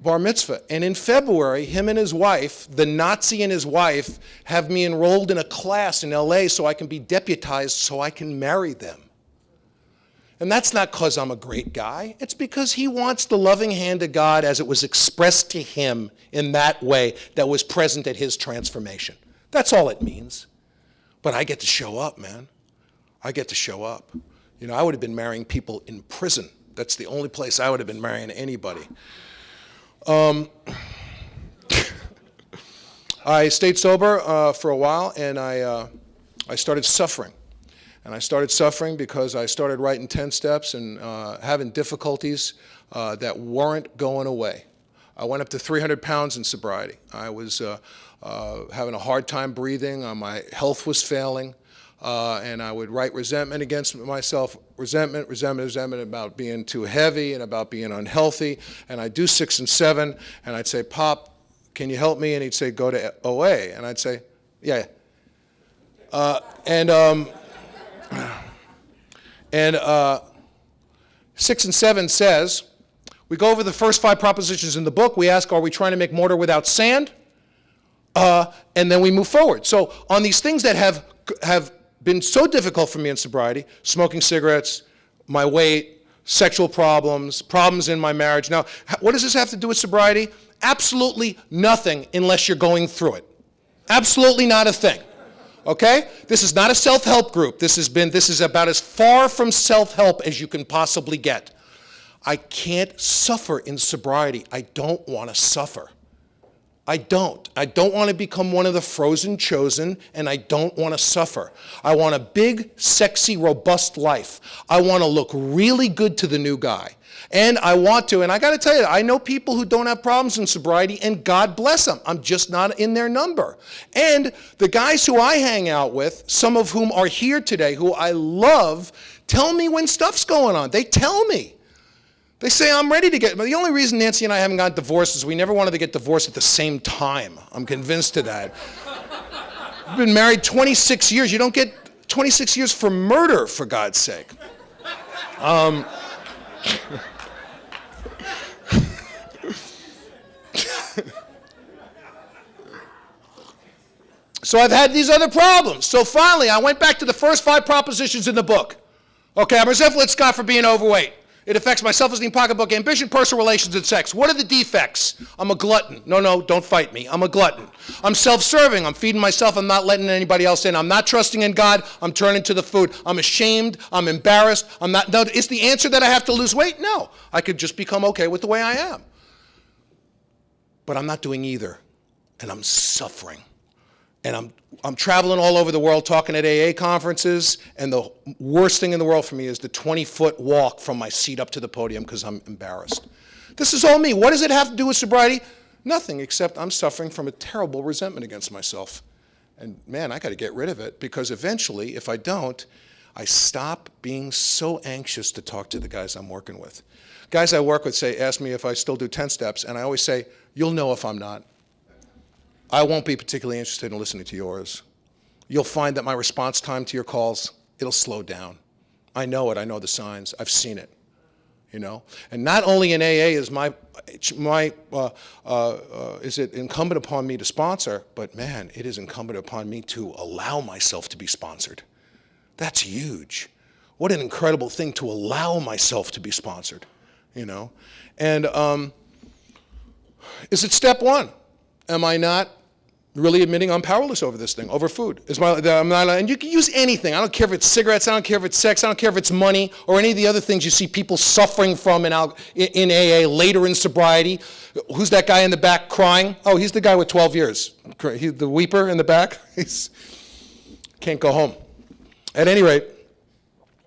bar mitzvah? And in February, him and his wife, the Nazi and his wife, have me enrolled in a class in LA so I can be deputized so I can marry them. And that's not because I'm a great guy. It's because he wants the loving hand of God as it was expressed to him in that way that was present at his transformation. That's all it means. But I get to show up, man. I get to show up. You know, I would have been marrying people in prison. That's the only place I would have been marrying anybody. I stayed sober for a while, and I started suffering. And I started suffering because I started writing 10 steps and having difficulties that weren't going away. I went up to 300 pounds in sobriety. I was having a hard time breathing. My health was failing. And I would write resentment against myself, resentment about being too heavy and about being unhealthy. And I'd do 6 and 7, and I'd say, Pop, can you help me? And he'd say, go to OA. And I'd say, yeah. And 6 and 7 says, we go over the first 5 propositions in the book. We ask, are we trying to make mortar without sand? And then we move forward. So on these things that have been so difficult for me in sobriety, smoking cigarettes, my weight, sexual problems, problems in my marriage. Now, what does this have to do with sobriety? Absolutely nothing unless you're going through it. Absolutely not a thing. Okay? This is not a self-help group. This is about as far from self-help as you can possibly get. I can't suffer in sobriety. I don't want to suffer. I don't want to become one of the frozen chosen, and I don't want to suffer. I want a big, sexy, robust life. I want to look really good to the new guy. And I want to, and I got to tell you, I know people who don't have problems in sobriety, and God bless them. I'm just not in their number. And the guys who I hang out with, some of whom are here today, who I love, tell me when stuff's going on. They tell me. They say, I'm ready to get, but the only reason Nancy and I haven't gotten divorced is we never wanted to get divorced at the same time. I'm convinced of that. We've been married 26 years. You don't get 26 years for murder, for God's sake. So I've had these other problems. So finally, I went back to the first 5 propositions in the book. Okay, I'm resentful at Scott for being overweight. It affects my self-esteem, pocketbook, ambition, personal relations, and sex. What are the defects? I'm a glutton. No, don't fight me. I'm a glutton. I'm self-serving. I'm feeding myself. I'm not letting anybody else in. I'm not trusting in God. I'm turning to the food. I'm ashamed. I'm embarrassed. No, is the answer that I have to lose weight? No. I could just become okay with the way I am. But I'm not doing either. And I'm suffering. And I'm traveling all over the world talking at AA conferences, and the worst thing in the world for me is the 20-foot walk from my seat up to the podium because I'm embarrassed. This is all me. What does it have to do with sobriety? Nothing, except I'm suffering from a terrible resentment against myself. And man, I got to get rid of it, because eventually, if I don't, I stop being so anxious to talk to the guys I'm working with. Guys I work with ask me if I still do 10 steps, and I always say, you'll know if I'm not. I won't be particularly interested in listening to yours. You'll find that my response time to your calls, it'll slow down. I know it, I know the signs, I've seen it, you know? And not only in AA is is it incumbent upon me to sponsor, but man, it is incumbent upon me to allow myself to be sponsored. That's huge. What an incredible thing to allow myself to be sponsored, you know? And is it step one? Am I not really admitting I'm powerless over this thing, over food? And you can use anything. I don't care if it's cigarettes, I don't care if it's sex, I don't care if it's money, or any of the other things you see people suffering from in AA later in sobriety. Who's that guy in the back crying? Oh, he's the guy with 12 years. The weeper in the back. He's can't go home. At any rate,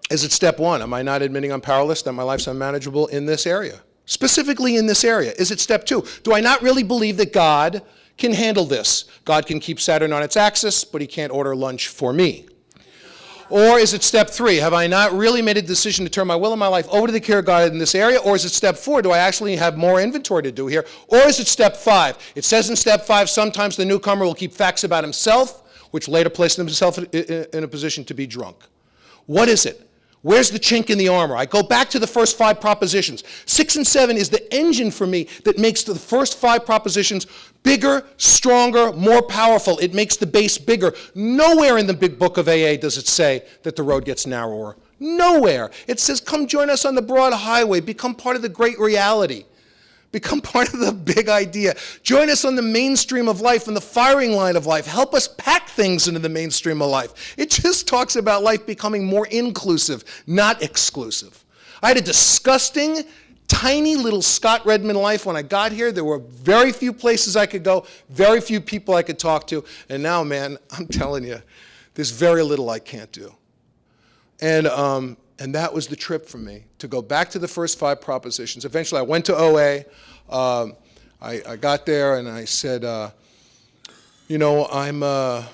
is it step one? Am I not admitting I'm powerless, that my life's unmanageable in this area? Specifically in this area. Is it step two? Do I not really believe that God can handle this? God can keep Saturn on its axis, but he can't order lunch for me. Or is it step three? Have I not really made a decision to turn my will and my life over to the care of God in this area? Or is it step four? Do I actually have more inventory to do here? Or is it step five? It says in step five, sometimes the newcomer will keep facts about himself, which later places himself in a position to be drunk. What is it? Where's the chink in the armor? I go back to the first 5 propositions. 6 and 7 is the engine for me that makes the first 5 propositions bigger, stronger, more powerful. It makes the base bigger. Nowhere in the big book of AA does it say that the road gets narrower. Nowhere. It says, come join us on the broad highway. Become part of the great reality. Become part of the big idea. Join us on the mainstream of life and the firing line of life. Help us pack things into the mainstream of life. It just talks about life becoming more inclusive, not exclusive. I had a disgusting, tiny little Scott Redman life when I got here. There were very few places I could go, very few people I could talk to. And now, man, I'm telling you, there's very little I can't do. And that was the trip for me, to go back to the first 5 propositions. Eventually, I went to OA. I got there, and I said, you know, I'm a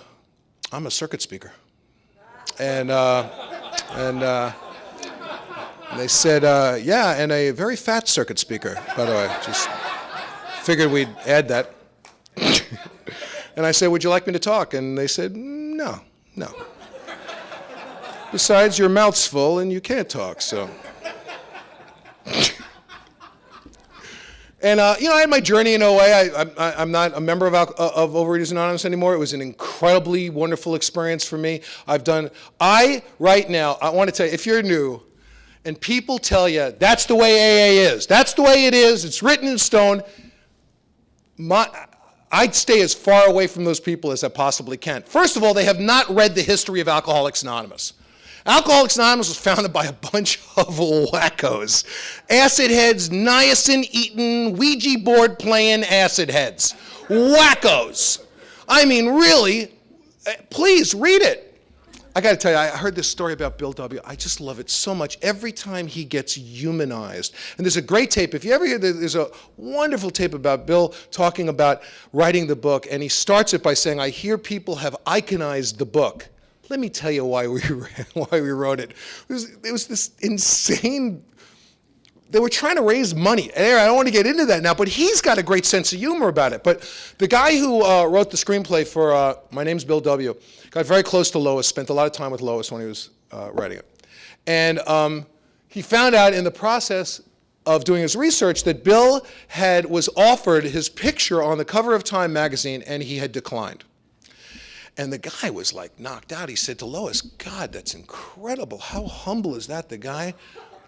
circuit speaker. And they said, yeah, and a very fat circuit speaker, by the way. Just figured we'd add that. And I said, would you like me to talk? And they said, no. Besides, your mouth's full and you can't talk, so. And, you know, I had my journey in OA. I'm not a member of Overeaters Anonymous anymore. It was an incredibly wonderful experience for me. Right now, I want to tell you, if you're new, and people tell you, that's the way AA is, that's the way it is, it's written in stone, I'd stay as far away from those people as I possibly can. First of all, they have not read the history of Alcoholics Anonymous. Alcoholics Anonymous was founded by a bunch of wackos. Acid heads, niacin-eating, Ouija board playing acid heads. Wackos. I mean, really, please read it. I got to tell you, I heard this story about Bill W. I just love it so much. Every time he gets humanized. And there's a great tape. If you ever hear, there's a wonderful tape about Bill talking about writing the book. And he starts it by saying, I hear people have iconized the book. Let me tell you why we wrote it. It was this insane. They were trying to raise money. And I don't want to get into that now, but he's got a great sense of humor about it. But the guy who wrote the screenplay for My Name's Bill W. got very close to Lois, spent a lot of time with Lois when he was writing it. And he found out in the process of doing his research that Bill was offered his picture on the cover of Time magazine, and he had declined. And the guy was like knocked out. He said to Lois, God, that's incredible. How humble is that? The guy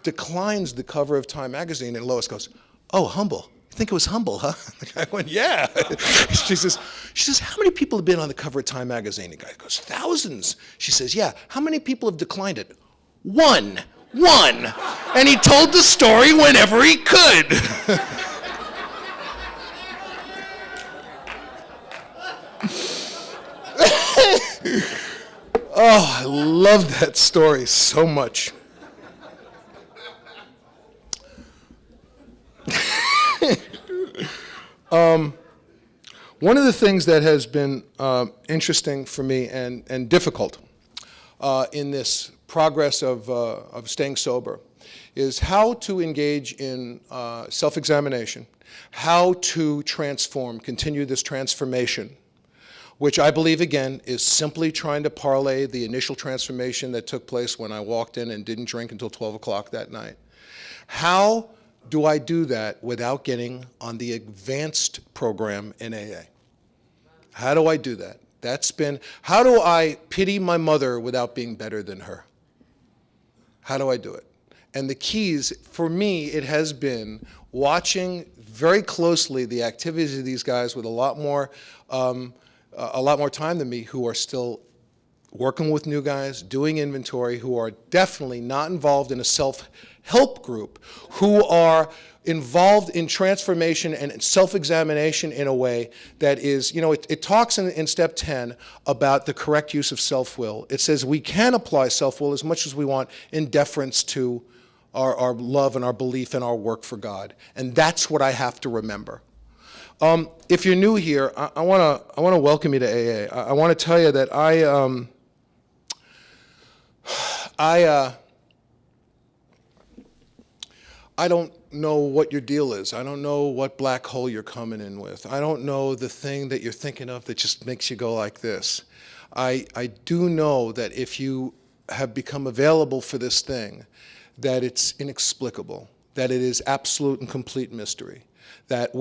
declines the cover of Time magazine. And Lois goes, oh, humble. You think it was humble, huh? The guy went, yeah. She says, how many people have been on the cover of Time magazine? The guy goes, thousands. She says, yeah. How many people have declined it? One. And he told the story whenever he could. Oh, I love that story so much. One of the things that has been interesting for me and difficult in this progress of staying sober is how to engage in self-examination, how to transform, continue this transformation, which I believe, again, is simply trying to parlay the initial transformation that took place when I walked in and didn't drink until 12 o'clock that night. How do I do that without getting on the advanced program in AA? How do I do that? How do I pity my mother without being better than her? How do I do it? And the keys, for me, it has been watching very closely the activities of these guys with a lot more time than me, who are still working with new guys, doing inventory, who are definitely not involved in a self-help group, who are involved in transformation and self-examination in a way that is, it talks in step 10 about the correct use of self-will. It says we can apply self-will as much as we want in deference to our love and our belief in our work for God. And that's what I have to remember. If you're new here, I want to welcome you to AA. I want to tell you that I don't know what your deal is. I don't know what black hole you're coming in with. I don't know the thing that you're thinking of that just makes you go like this. I do know that if you have become available for this thing, that it's inexplicable, that it is absolute and complete mystery. That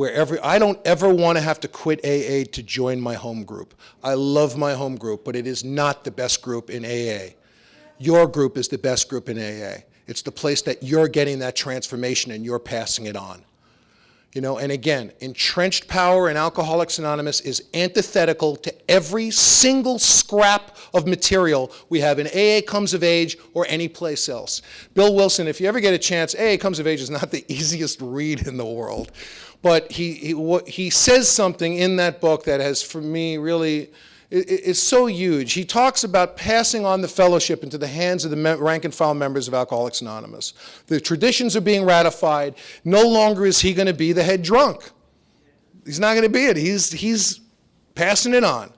I don't ever want to have to quit AA to join my home group. I love my home group, but it is not the best group in AA. Your group is the best group in AA. It's the place that you're getting that transformation and you're passing it on. And again, entrenched power in Alcoholics Anonymous is antithetical to every single scrap of material we have in AA Comes of Age or any place else. Bill Wilson, if you ever get a chance, AA Comes of Age is not the easiest read in the world. But he says something in that book that has, for me, really is so huge. He talks about passing on the fellowship into the hands of the rank and file members of Alcoholics Anonymous. The traditions are being ratified. No longer is he going to be the head drunk. He's not going to be it. He's passing it on.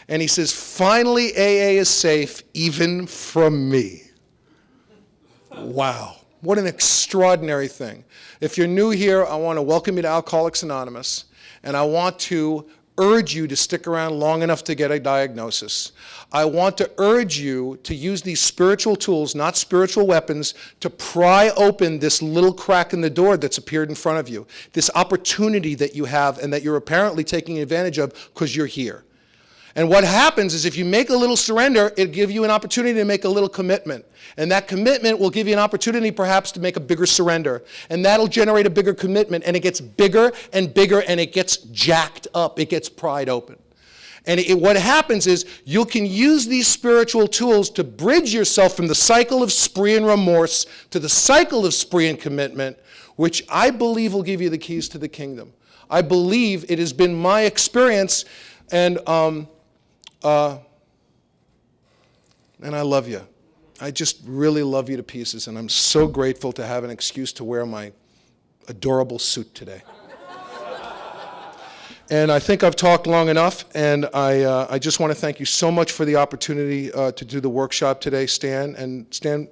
And he says, finally, AA is safe even from me. Wow. What an extraordinary thing. If you're new here, I want to welcome you to Alcoholics Anonymous, and I want to urge you to stick around long enough to get a diagnosis. I want to urge you to use these spiritual tools, not spiritual weapons, to pry open this little crack in the door that's appeared in front of you, this opportunity that you have and that you're apparently taking advantage of because you're here. And what happens is if you make a little surrender, it'll give you an opportunity to make a little commitment. And that commitment will give you an opportunity perhaps to make a bigger surrender. And that'll generate a bigger commitment. And it gets bigger and bigger and it gets jacked up. It gets pried open. And what happens is you can use these spiritual tools to bridge yourself from the cycle of spree and remorse to the cycle of spree and commitment, which I believe will give you the keys to the kingdom. I believe it has been my experience, and I love you. I just really love you to pieces, and I'm so grateful to have an excuse to wear my adorable suit today. And I think I've talked long enough, and I just want to thank you so much for the opportunity to do the workshop today, Stan. And Stan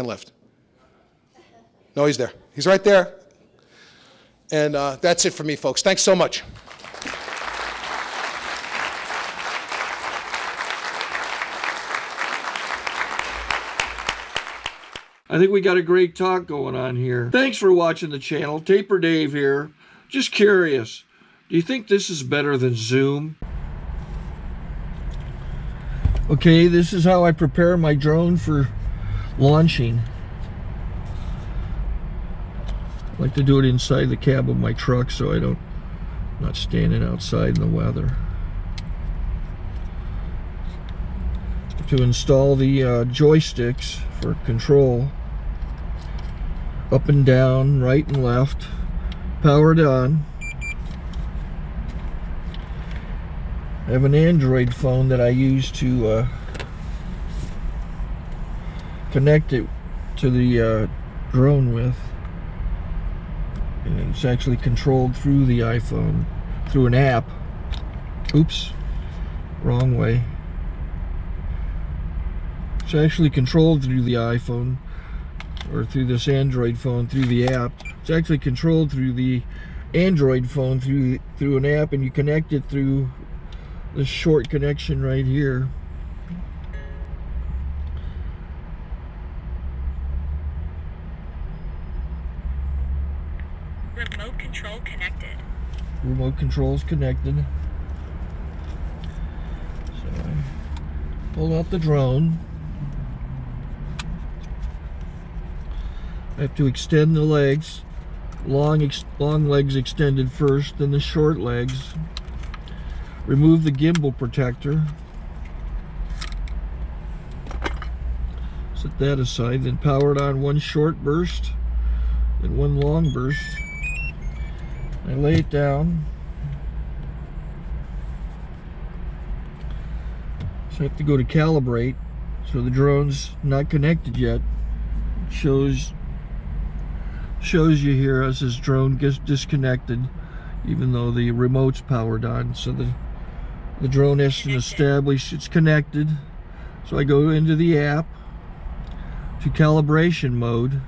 left. No, he's there. He's right there. And that's it for me, folks. Thanks so much. I think we got a great talk going on here. Thanks for watching the channel. Taper Dave here. Just curious, do you think this is better than Zoom? Okay, this is how I prepare my drone for launching. I like to do it inside the cab of my truck so I'm not standing outside in the weather. To install the joysticks for control, up and down, right and left, powered on. I have an Android phone that I use to connect it to the drone with, and it's actually controlled through the iPhone through an app. Oops, wrong way. It's actually controlled through the iPhone, or through this Android phone, through the app. It's actually controlled through the Android phone through an app, and you connect it through this short connection right here. Remote control connected. Remote control's connected. So I pull out the drone. I have to extend the legs. Long legs extended first, then the short legs. Remove the gimbal protector. Set that aside, then power it on one short burst and one long burst. I lay it down. So I have to go to calibrate. So the drone's not connected yet. It shows you here as this drone gets disconnected, even though the remote's powered on. So the drone has to establish it's connected. So I go into the app to calibration mode.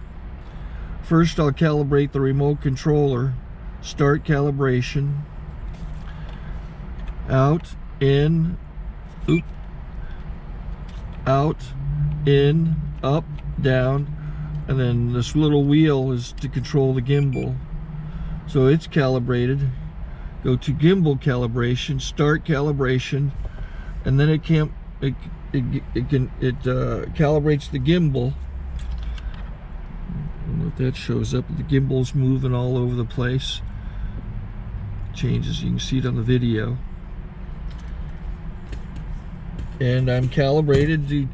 First I'll calibrate the remote controller. Start calibration. Out, in, oop, out, in, up, down, and then this little wheel is to control the gimbal. So it's calibrated. Go to gimbal calibration, start calibration, and then it calibrates the gimbal. I don't know if that shows up. The gimbal's moving all over the place. Changes, you can see it on the video. And I'm calibrated to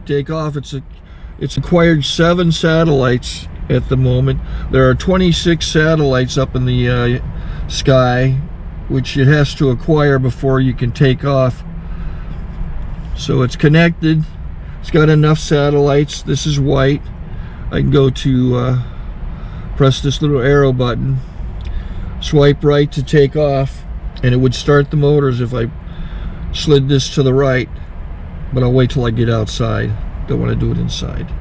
take off. It's acquired 7 satellites at the moment. There are 26 satellites up in the sky, which it has to acquire before you can take off. So it's connected. It's got enough satellites. This is white. I can go to press this little arrow button, swipe right to take off, and it would start the motors if I slid this to the right. But I'll wait till I get outside. Don't want to do it inside.